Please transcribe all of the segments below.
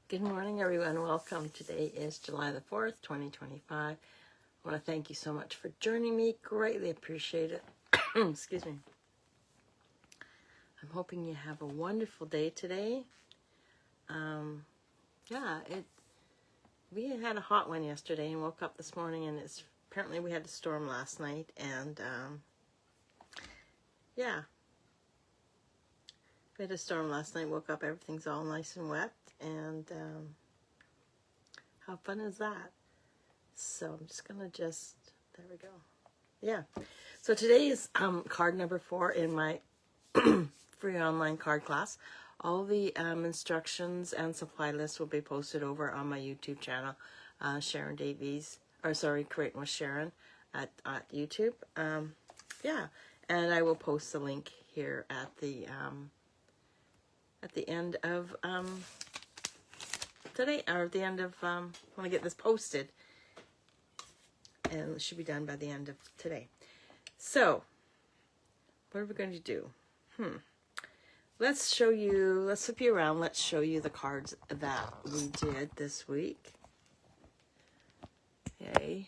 Good morning, everyone. Welcome. Today is July the 4th, 2025. I want to thank you so much for joining me. Greatly appreciate it. Excuse me. I'm hoping you have a wonderful day today. We had a hot one yesterday and woke up this morning, and apparently we had a storm last night, and we had a storm last night, woke up, everything's all nice and wet, and how fun is that? So I'm just gonna there we go. Yeah, so today is card number 4 in my free online card class. All the instructions and supply lists will be posted over on my YouTube channel, Sharon Davies, Creating with Sharon at YouTube. And I will post the link here at the end of today, or at the end of when I get this posted, and it should be done by the end of today. So, what are we going to do? Let's flip you around. Let's show you the cards that we did this week. Okay.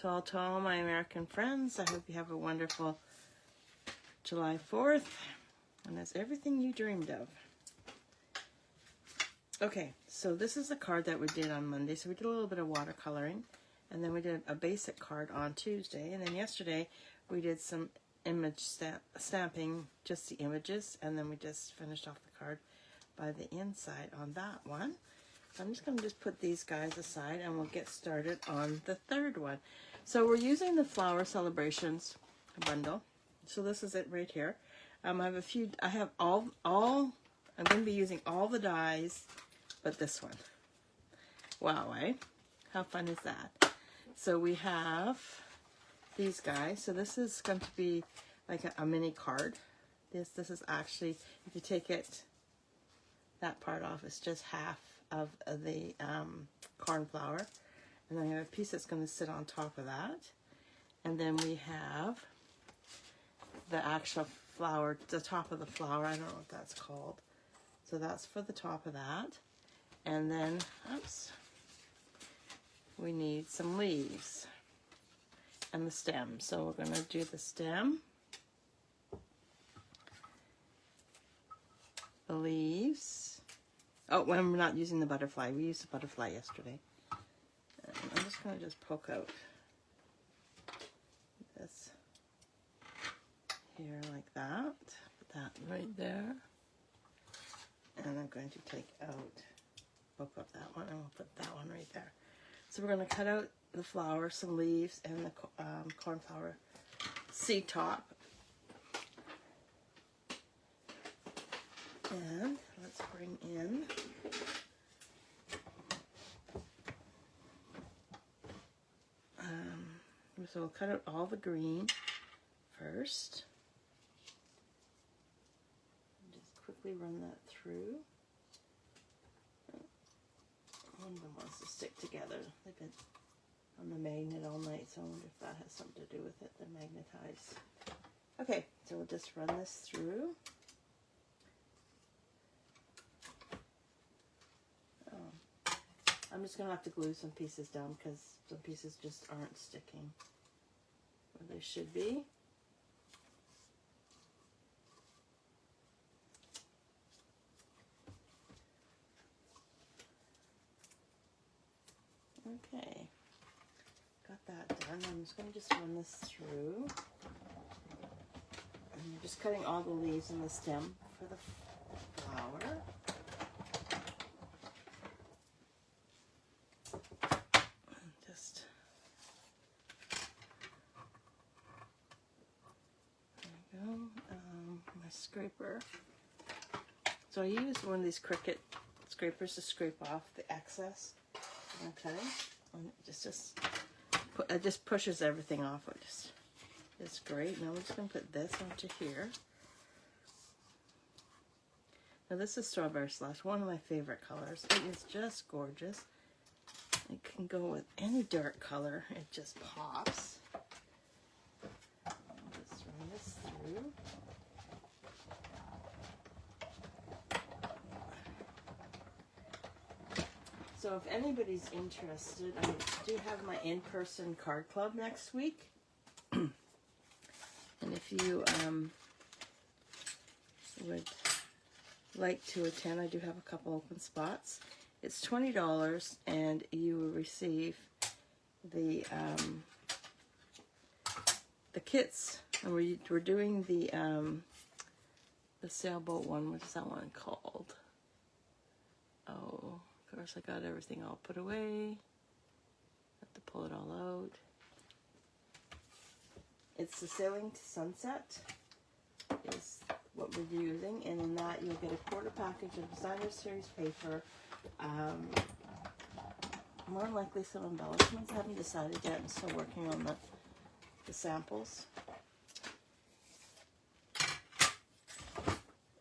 So to all my American friends, I hope you have a wonderful July 4th, and that's everything you dreamed of. Okay, so this is the card that we did on Monday. So we did a little bit of watercoloring, and then we did a basic card on Tuesday, and then yesterday we did some image stamping, just the images, and then we just finished off the card by the inside on that one. So I'm just going to put these guys aside, and we'll get started on the third one. So we're using the Flower Celebrations bundle. So this is it right here. I'm going to be using all the dies but this one. Wow, eh? How fun is that? So we have these guys. So this is going to be like a mini card. This is actually, if you take that part off, it's just half of the cornflower. And then we have a piece that's going to sit on top of that. And then we have the actual flower, the top of the flower. I don't know what that's called. So that's for the top of that. And then, we need some leaves and the stem. So we're going to do the stem, the leaves. Oh, when we're not using the butterfly. We used the butterfly yesterday. And I'm just going to poke out this here like that. Put that right there. And I'm going to poke up that one, and we'll put that one right there. So we're going to cut out the flower, some leaves, and the cornflower seed top. And let's bring in so we'll cut out all the green first. Just quickly run that through. One of them wants to stick together. They've been on the magnet all night, so I wonder if that has something to do with it. They're magnetized. Okay, so we'll just run this through. I'm just going to have to glue some pieces down because some pieces just aren't sticking where they should be. Okay, got that done. I'm just going to run this through. And you're just cutting all the leaves and the stem for the flower. There we go. My scraper. So I use one of these Cricut scrapers to scrape off the excess. Okay, and it just pushes everything off. It's great. Now we're just going to put this onto here. Now this is Strawberry Slush, one of my favorite colors. It is just gorgeous. It can go with any dark color. It just pops. I'll just run this through. So if anybody's interested, I do have my in-person card club next week. And if you would like to attend, I do have a couple open spots. It's $20 and you will receive the kits. And we're doing the sailboat one. What is that one called? Oh, of course I got everything all put away. Have to pull it all out. It's the Sailing to Sunset is what we're using, and in that you'll get a quarter package of designer series paper. More than likely some embellishments. I haven't decided yet. I'm still working on the samples.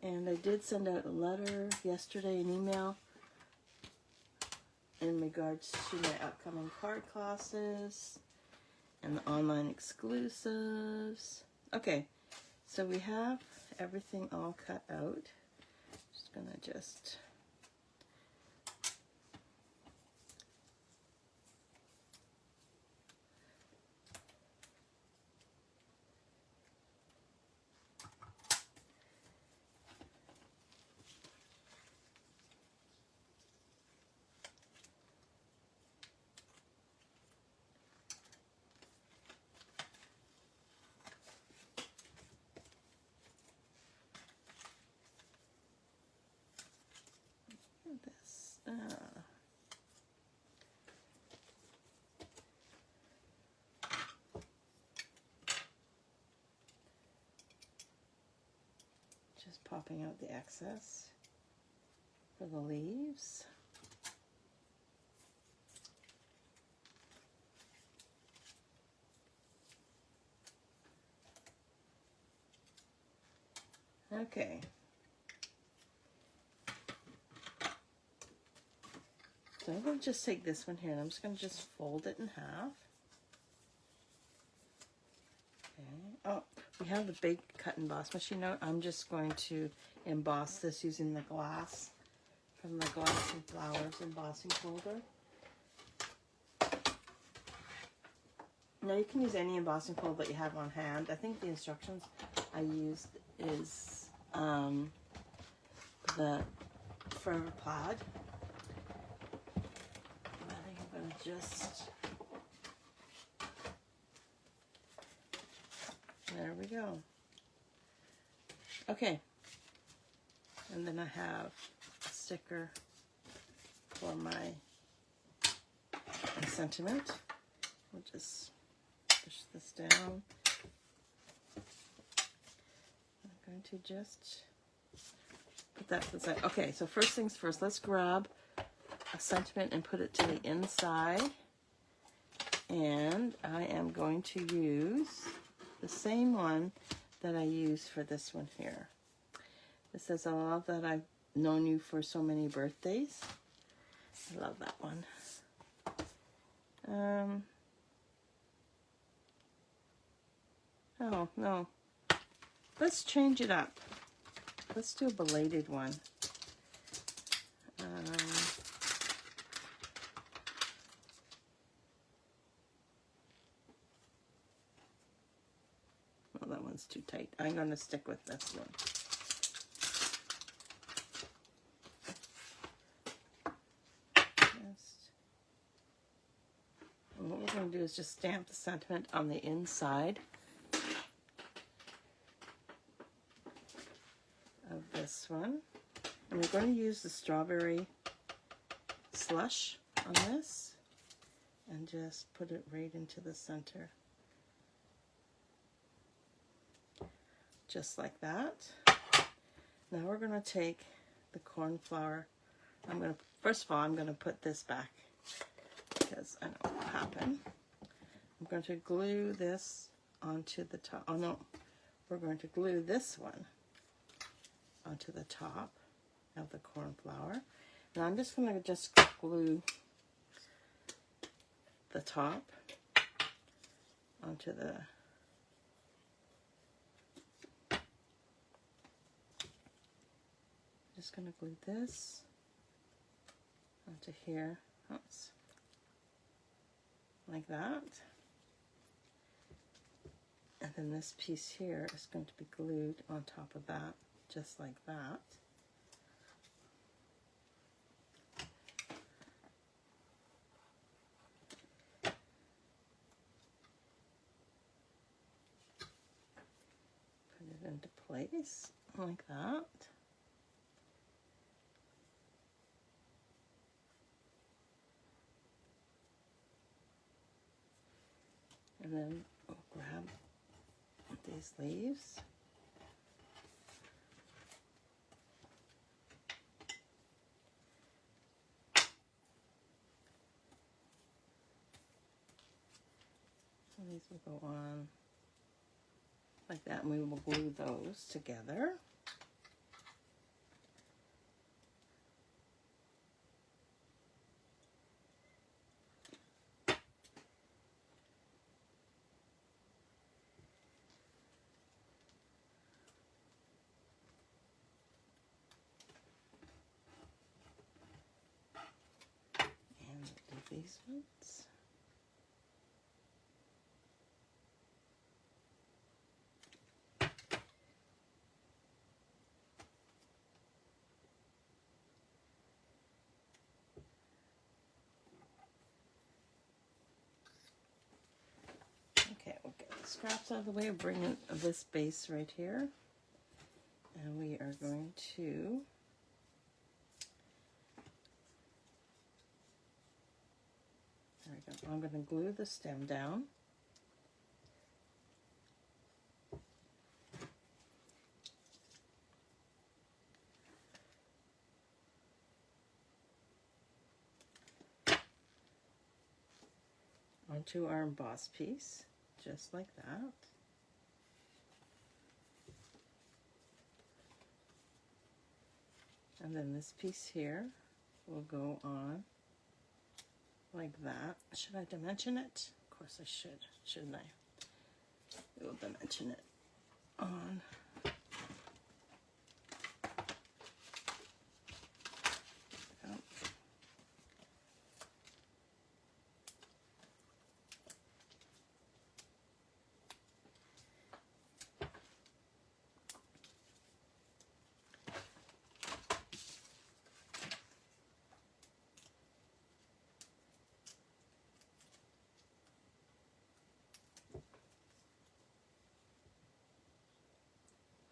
And I did send out a letter yesterday, an email, in regards to my upcoming card classes and the online exclusives. Okay, so we have everything all cut out. Just gonna this. Just popping out the excess for the leaves. Okay. So I'm going to just take this one here and I'm just going to just fold it in half. Okay. Oh, we have the big cut emboss machine out. I'm just going to emboss this using the glass from the Glass and Flowers embossing folder. Now you can use any embossing folder that you have on hand. I think the instructions I used is the Forever Plaid. I think I'm going to just... There we go. Okay. And then I have a sticker for my sentiment. We'll just push this down. I'm going to just put that to the side. Okay, so first things first, let's grab a sentiment and put it to the inside. And I am going to use the same one that I used for this one here. It says, I love that I've known you for so many birthdays. I love that one. Oh, no. Let's change it up. Let's do a belated one. Well, that one's too tight. I'm going to stick with this one. And what we're going to do is just stamp the sentiment on the inside of this one. And we're going to use the Strawberry Slush on this and just put it right into the center. Just like that. Now we're going to take the cornflower. First of all, I'm going to put this back because I know what will happen. I'm going to glue this onto the top. Oh no, we're going to glue this one onto the top of the cornflower. Now I'm just going to glue the top onto the just going to glue this onto here. Oops. Like that. And then this piece here is going to be glued on top of that, just like that. Put it into place like that. And then we'll grab these leaves. And these will go on like that, and we will glue those together. These ones. Okay, we'll get the scraps out of the way, bring in this base right here, and we are going to there we go. I'm going to glue the stem down. Onto our emboss piece, just like that. And then this piece here will go on like that. Should I dimension it? Of course I should, shouldn't I? We'll dimension it on.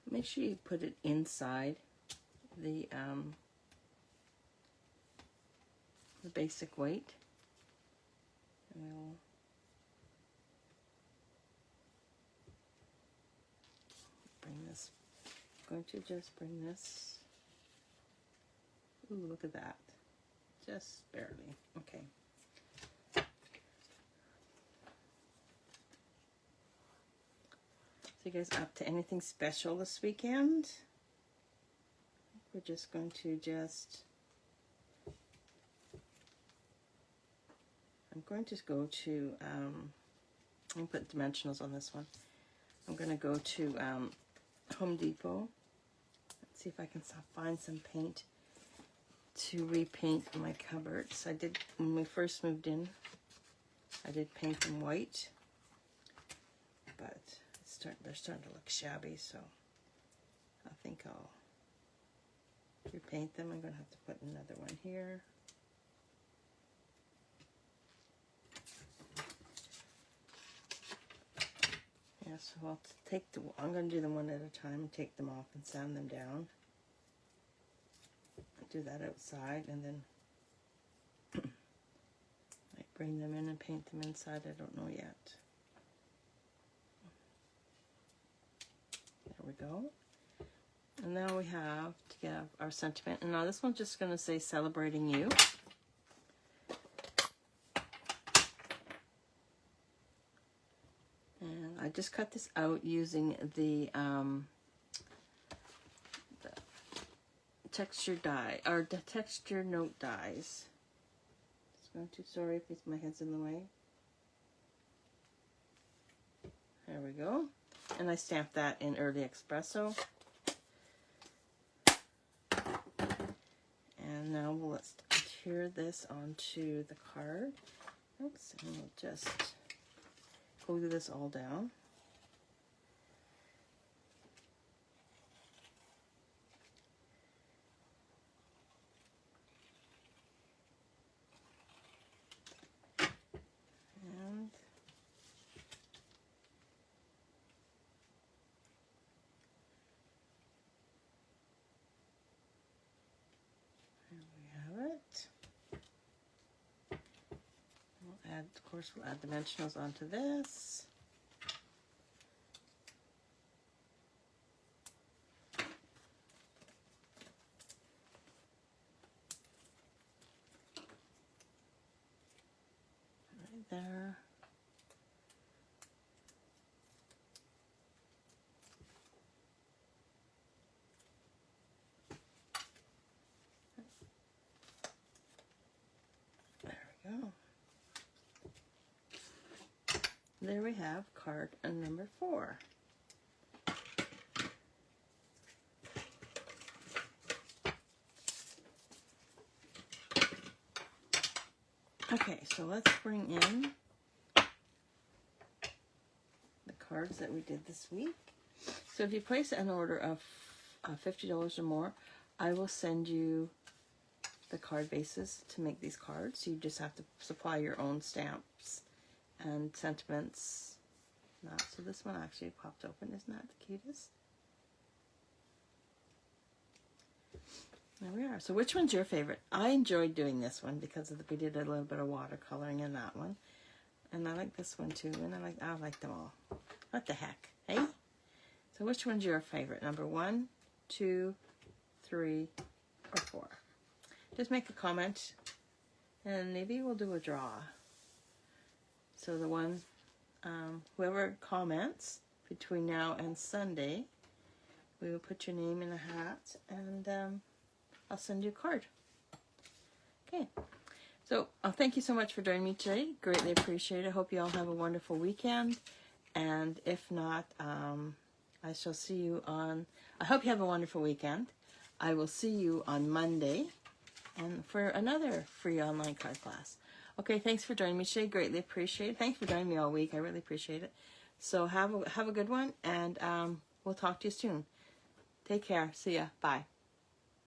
Make sure you put it inside the basic weight. And we'll bring this. I'm going to just bring this. Ooh, look at that. Just barely. Okay. So you guys up to anything special this weekend? We're just going to I'm going to go to, I'm going to put dimensionals on this one. I'm going to go to Home Depot. Let's see if I can find some paint to repaint my cupboards. I did, when we first moved in, I did paint them white, but they're starting to look shabby, so I think I'll repaint them. I'm going to have to put another one here. Yeah, so I'll I'm going to do them one at a time and take them off and sand them down. Do that outside, and then like bring them in and paint them inside. I don't know yet. There we go. And now we have to get our sentiment. And now this one's just going to say celebrating you. And I just cut this out using the texture die, or the texture note dies. Just going to, sorry if my head's in the way. There we go. And I stamped that in Early Espresso. And now let's adhere this onto the card. Oops, and we'll just glue this all down. And there we have it. We'll add, of course, we'll add dimensionals onto this. Right there. There we go. There we have card number 4. Okay, so let's bring in the cards that we did this week. So if you place an order of $50 or more, I will send you the card bases to make these cards. You just have to supply your own stamps and sentiments. So this one actually popped open. Isn't that the cutest? There we are. So which one's your favorite? I enjoyed doing this one because we did a little bit of watercoloring in that one. And I like this one too. And I like them all. What the heck, hey? So which one's your favorite? Number 1, 2, 3, or 4? Just make a comment and maybe we'll do a draw. So the one, whoever comments between now and Sunday, we will put your name in a hat and I'll send you a card. Okay, so thank you so much for joining me today. Greatly appreciate it. I hope you all have a wonderful weekend. And if not, I shall see you on, I hope you have a wonderful weekend. I will see you on Monday and for another free online card class. Okay, thanks for joining me today. Greatly appreciate it. Thanks for joining me all week. I really appreciate it. So have a good one, and we'll talk to you soon. Take care. See ya. Bye.